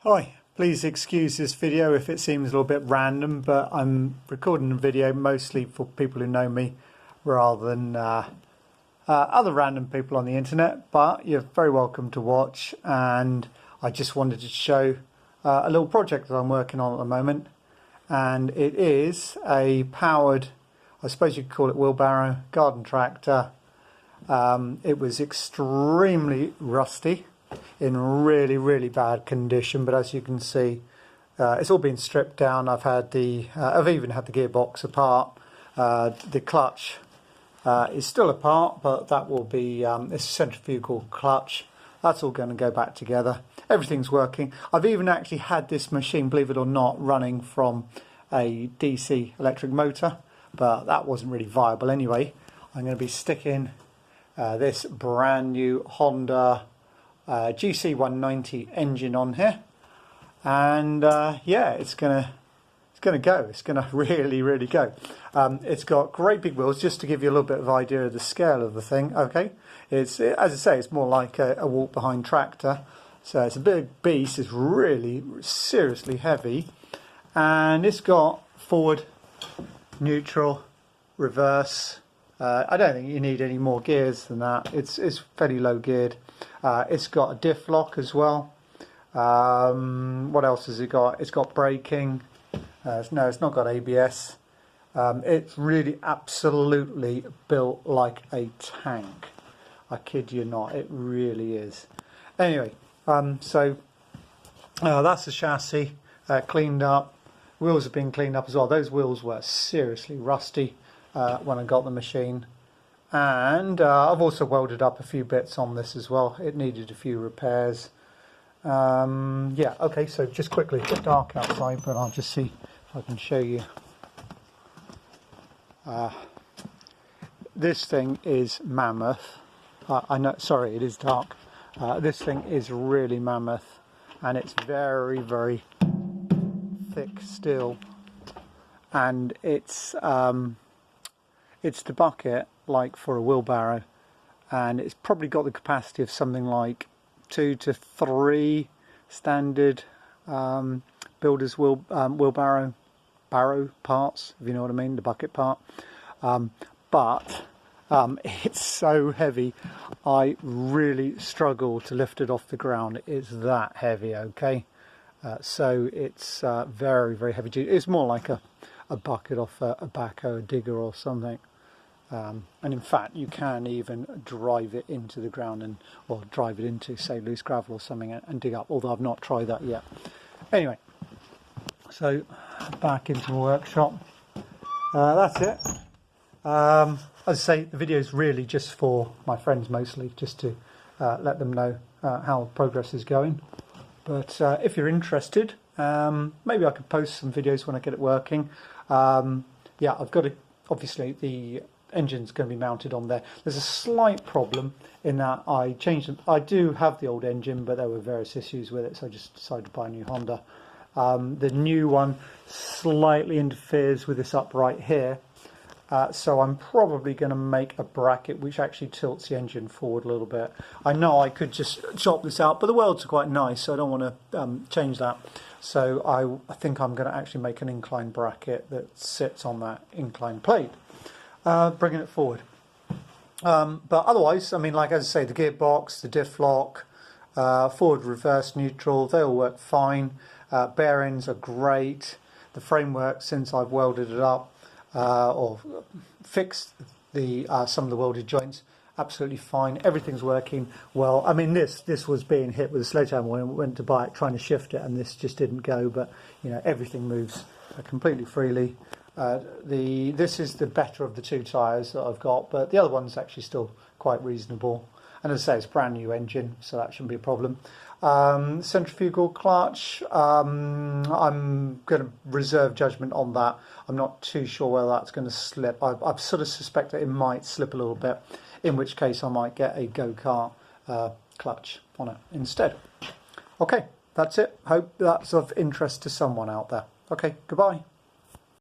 Hi, please excuse this video if it seems a little bit random, but I'm recording a video mostly for people who know me rather than other random people on the internet, but you're very welcome to watch. And I just wanted to show a little project that I'm working on at the moment, and it is a powered, I suppose you could call it wheelbarrow, garden tractor. It was extremely rusty, in really bad condition, but as you can see, it's all been stripped down. I've even had the gearbox apart. The clutch is still apart, but that will be it's a centrifugal clutch. That's all going to go back together. Everything's working. I've even actually had this machine, believe it or not, running from a DC electric motor, but that wasn't really viable anyway. I'm going to be sticking this brand new Honda GC190 engine on here, and yeah, it's gonna go. It's gonna really go. It's got great big wheels, just to give you a little bit of idea of the scale of the thing. Okay, as I say, it's more like a walk behind tractor, so it's a big beast. It's really seriously heavy, and it's got forward, neutral, reverse. I don't think you need any more gears than that. It's fairly low geared. It's got a diff lock as well. What else has it got? It's got braking. No, it's not got ABS. It's really absolutely built like a tank. I kid you not, it really is. Anyway, so that's the chassis cleaned up. Wheels have been cleaned up as well. Those wheels were seriously rusty when I got the machine. And I've also welded up a few bits on this as well. It needed a few repairs. Yeah, okay, so just quickly, it's dark outside, but I'll just see if I can show you. This thing is mammoth. I know, sorry, it is dark. This thing is really mammoth, and it's very thick steel. And it's the bucket like for a wheelbarrow, and it's probably got the capacity of something like 2 to 3 standard builder's wheelbarrow parts, if you know what I mean, the bucket part. But it's so heavy, I really struggle to lift it off the ground. It's that heavy, okay? So it's very heavy duty. It's more like a bucket off a backhoe, a digger or something. And in fact, you can even drive it into the ground, or drive it into, say, loose gravel or something, and dig up, although I've not tried that yet. Anyway, so back into the workshop. That's it. As I say, the video is really just for my friends mostly, just to let them know how progress is going. But if you're interested, maybe I could post some videos when I get it working. Yeah, I've got obviously the engine's going to be mounted on there. There's a slight problem in that I changed them. I do have the old engine, but there were various issues with it, so I just decided to buy a new Honda. The new one slightly interferes with this upright here, so I'm probably going to make a bracket which actually tilts the engine forward a little bit. I know I could just chop this out, but the welds are quite nice, so I don't want to change that. So I think I'm going to actually make an incline bracket that sits on that incline plate, bringing it forward. But otherwise, I mean, like as I say, the gearbox, the diff lock, forward, reverse, neutral, they all work fine. Bearings are great. The framework, since I've welded it up or fixed some of the welded joints, absolutely fine. Everything's working well. I mean, this was being hit with a sledgehammer when I went to buy it, trying to shift it, and this just didn't go. But you know, everything moves completely freely. This is the better of the two tyres that I've got, but the other one's actually still quite reasonable. And as I say, it's a brand new engine, so that shouldn't be a problem. Centrifugal clutch, I'm going to reserve judgment on that. I'm not too sure whether that's going to slip. I sort of suspect that it might slip a little bit, in which case I might get a go-kart clutch on it instead. Okay, that's it. Hope that's of interest to someone out there. Okay, goodbye.